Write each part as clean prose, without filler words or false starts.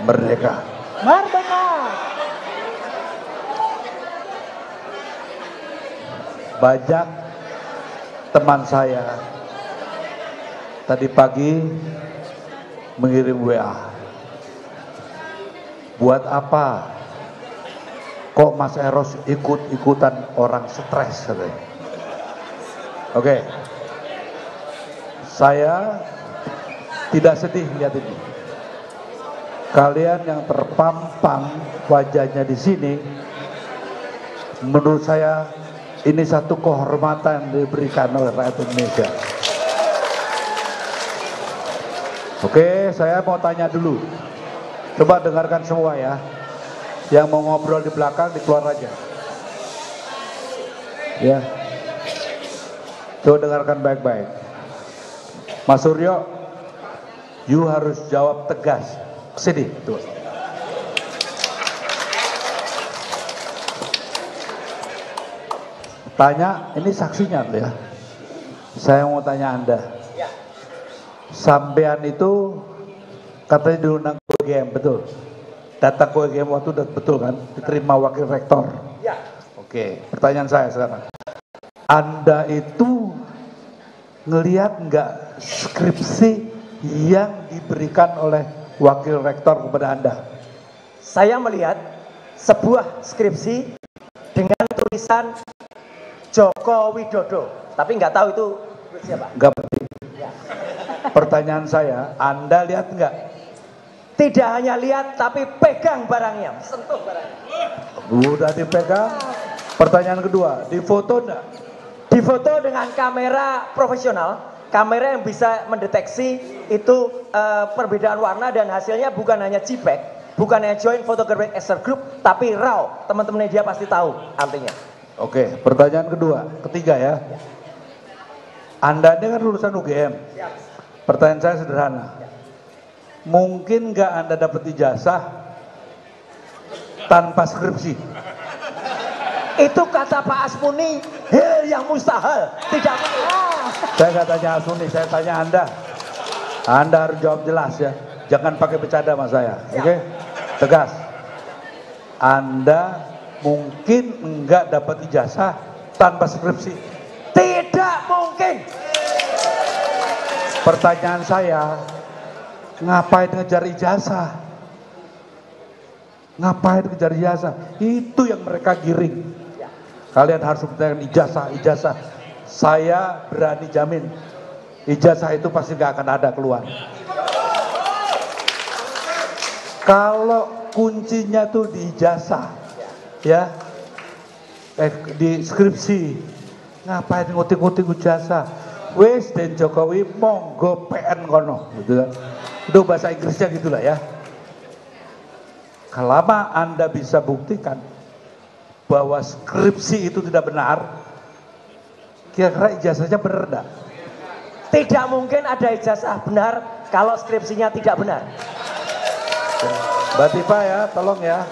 Merdeka. Merdeka. Banyak teman saya tadi pagi mengirim WA. Buat apa kok Mas Eros ikut-ikutan orang stres? Oke. Saya tidak sedih lihat ini. Kalian yang terpampang wajahnya di sini, menurut saya ini satu kehormatan yang diberikan oleh rakyat Indonesia. Oke, saya mau tanya dulu. Coba dengarkan semua ya. Yang mau ngobrol di belakang dikeluar aja. Ya. Coba dengarkan baik-baik. Mas Suryo, you harus jawab tegas. Sini, tuh. Tanya, ini saksinya tuh ya. Saya mau tanya Anda. Sampean itu katanya diundang ke UGM, betul? Datang ke UGM waktu udah betul kan? Diterima wakil rektor. Ya. Oke, pertanyaan saya sekarang. Anda itu ngelihat nggak skripsi yang diberikan oleh wakil rektor kepada Anda? Saya melihat sebuah skripsi dengan tulisan Joko Widodo, tapi nggak tahu itu siapa. Nggak penting. Ya. Pertanyaan saya, Anda lihat nggak? Tidak hanya lihat, tapi pegang barangnya, sentuh barangnya. Udah dipegang. Pertanyaan kedua, difoto enggak? Difoto dengan kamera profesional, kamera yang bisa mendeteksi itu perbedaan warna dan hasilnya bukan hanya JPEG, bukan hanya Joint Photographic Excerpt Group, tapi RAW. Teman-teman media pasti tahu artinya. Oke, pertanyaan ketiga ya. Anda ini kan lulusan UGM. Pertanyaan saya sederhana. Mungkin nggak Anda dapat ijazah tanpa skripsi? Itu kata Pak Asmuni, hal yang mustahil, tidak mungkin. Saya nggak tanya Asmuni, saya tanya Anda. Anda harus jawab jelas ya. Jangan pakai bercanda sama saya, oke? Tegas. Anda mungkin enggak dapat ijazah tanpa skripsi? Tidak mungkin. Pertanyaan saya, ngapain ngejar ijazah? Ngapain ngejar ijazah? Itu yang mereka giring. Kalian harus bertanya ijazah. Saya berani jamin, ijazah itu pasti gak akan ada keluar. Kalau kuncinya tuh di ijazah, ya, di skripsi, ngapain ngutik-ngutik ijazah? Wes dan Jokowi monggo PN kono, gitu kan? Itu bahasa Inggrisnya gitulah ya. Kalau Anda bisa buktikan bahwa skripsi itu tidak benar, kira-kira ijazahnya benar enggak? Tidak mungkin ada ijazah benar kalau skripsinya tidak benar. Mbak Tifa ya, tolong ya.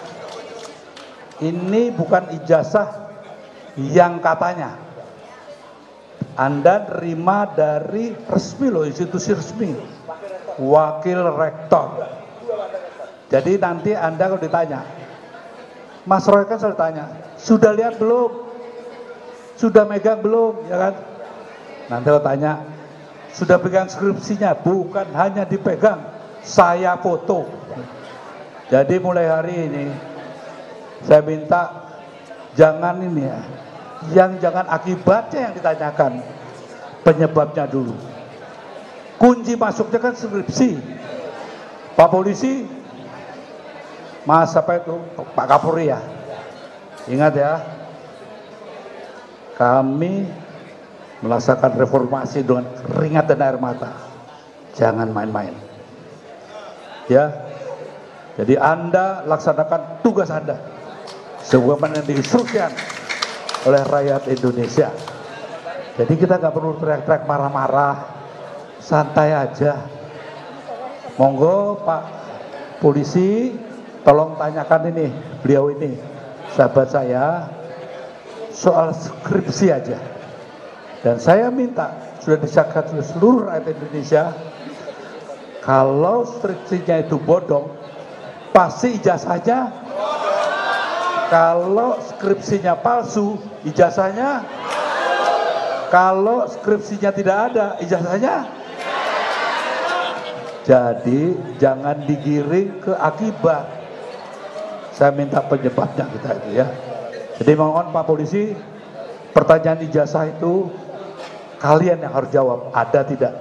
Ini bukan ijazah yang katanya. Anda terima dari resmi loh, institusi resmi. Wakil rektor. Jadi nanti Anda kalau ditanya, Mas Roy kan selalu tanya, sudah lihat belum? Sudah megang belum? Ya kan? Nanti kalau tanya, sudah pegang skripsinya? Bukan hanya dipegang, saya foto. Jadi mulai hari ini, saya minta jangan ini ya, yang jangan akibatnya yang ditanyakan, penyebabnya dulu. Kunci masuknya kan skripsi. Pak Polisi, Mas apa itu? Pak Kapolri ya. Ingat ya, kami melaksanakan reformasi dengan keringat dan air mata. Jangan main-main. Ya. Jadi Anda laksanakan tugas Anda sebagaimana yang diinstruksikan oleh rakyat Indonesia. Jadi kita nggak perlu teriak-teriak marah-marah, santai aja. Monggo Pak Polisi, tolong tanyakan ini, beliau ini, sahabat saya, soal skripsi aja. Dan saya minta, sudah disaksikan oleh seluruh rakyat Indonesia, kalau skripsinya itu bodong, pasti ijazahnya. Kalau skripsinya palsu, ijazahnya. Kalau skripsinya tidak ada, ijazahnya. Jadi jangan digiring ke akibat. Saya minta penyebabnya kita itu ya. Jadi mohon Pak Polisi, pertanyaan ijazah itu kalian yang harus jawab, ada tidak?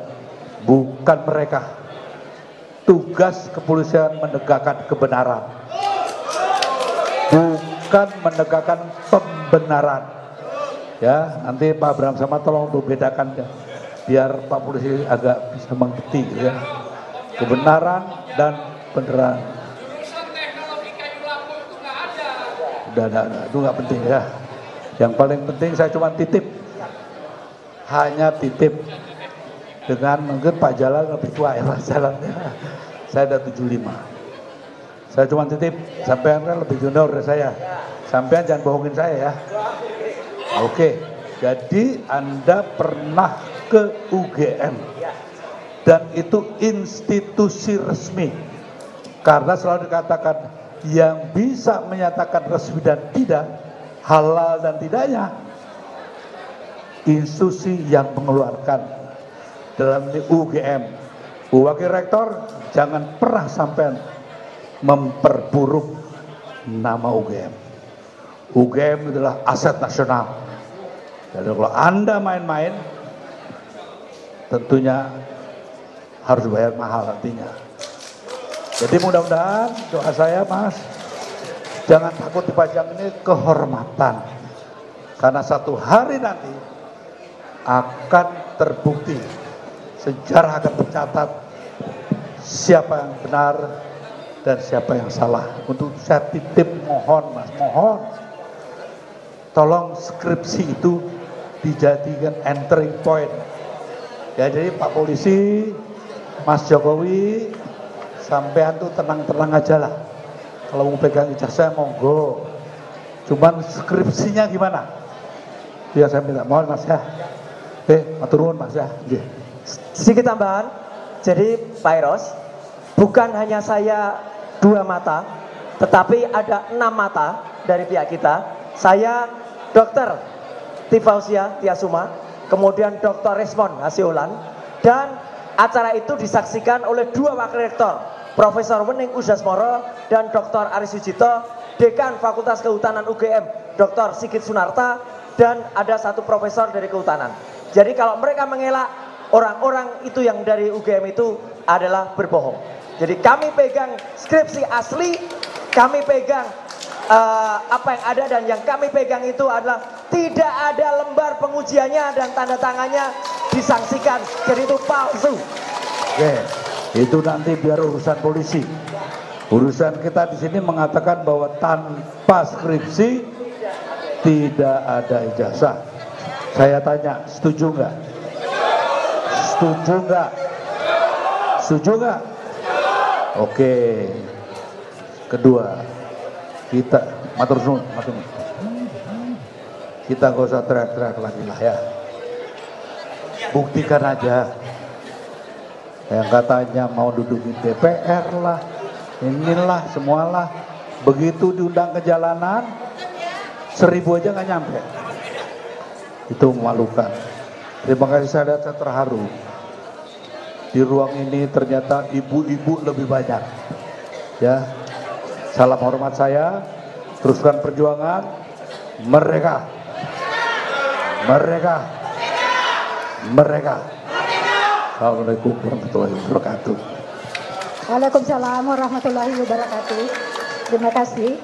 Bukan mereka. Tugas kepolisian menegakkan kebenaran, bukan menegakkan pembenaran. Ya, nanti Pak Abraham sama tolong untuk bedakan ya, biar Pak Polisi agak bisa mengerti ya. Kebenaran dan beneran. Udah, itu nggak penting ya. Yang paling penting saya cuma titip, hanya titip. Dengan mungkin Pak Jalal lebih tua ya Pak Jalalnya. Saya ada 75. Saya cuma titip, sampean kan lebih junior dari saya. Sampean jangan bohongin saya ya. Oke, jadi Anda pernah ke UGM dan itu institusi resmi. Karena selalu dikatakan yang bisa menyatakan resmi dan tidak, halal dan tidaknya, institusi yang mengeluarkan. Dalam UGM, Wakil Rektor jangan pernah sampai memperburuk nama UGM. UGM adalah aset nasional. Jadi kalau Anda main-main, tentunya harus bayar mahal nantinya. Jadi mudah-mudahan doa saya Mas, jangan takut dipajang, ini kehormatan. Karena satu hari nanti akan terbukti, sejarah akan mencatat siapa yang benar dan siapa yang salah. Untuk saya titip mohon Mas, mohon tolong skripsi itu dijadikan entering point. Ya, jadi Pak Polisi, Mas Jokowi, sampean tuh tenang-tenang aja lah. Kalau mau pegang ijazah monggo. Cuman skripsinya gimana? Ya saya minta mohon Mas ya. Matur nuwun Mas ya. Sedikit tambahan, jadi Pak Eros, bukan hanya saya 2 mata, tetapi ada 6 mata dari pihak kita. Saya Dr. Tifausia Tiasuma, kemudian Dr. Resmond Hasiolan, dan acara itu disaksikan oleh 2 wakil rektor, Profesor Wening Udasmoro dan Dr. Aris Sujito, Dekan Fakultas Kehutanan UGM, Dr. Sigit Sunarta, dan ada 1 profesor dari kehutanan. Jadi kalau mereka mengelak, orang-orang itu yang dari UGM itu adalah berbohong. Jadi kami pegang skripsi asli, kami pegang apa yang ada, dan yang kami pegang itu adalah tidak ada lembar pengujiannya dan tanda tangannya disangsikan. Jadi itu palsu. Oke, itu nanti biar urusan polisi. Urusan kita di sini mengatakan bahwa tanpa skripsi tidak ada ijazah. Saya tanya, setuju nggak? Setuju nggak? Setuju nggak? Oke. Kedua, kita matur nuwun, kita nggak usah teriak-teriak lagi lah ya. Buktikan aja. Yang katanya mau duduk di DPR lah, inilah semualah. Begitu diundang ke jalanan, 1000 aja nggak nyampe. Itu memalukan. Terima kasih, saya terharu. Di ruang ini ternyata ibu-ibu lebih banyak. Ya, salam hormat saya. Teruskan perjuangan. Merdeka. Merdeka. Merdeka. Assalamualaikum warahmatullahi wabarakatuh. Waalaikumsalam warahmatullahi wabarakatuh. Terima kasih.